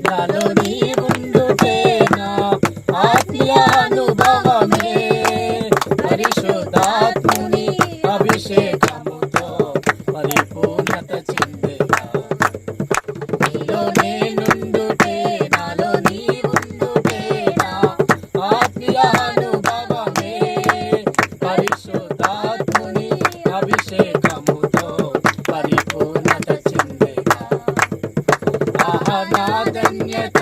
నాలో నీవుండుటే నా ఆత్మీయ అనుభవమే పరిశుద్ధాత్ముని అభిషేకముతో పరిపూర్ణత చెందేలా నీలో నేనుండుటే నాలో నీవుండుటే నా ఆత్మీయ అనుభవమే పరిశుద్ధాత్ముని అభిషేకముతో పరిపూర్ణత చెందేలా ఆహా నా ధన్యత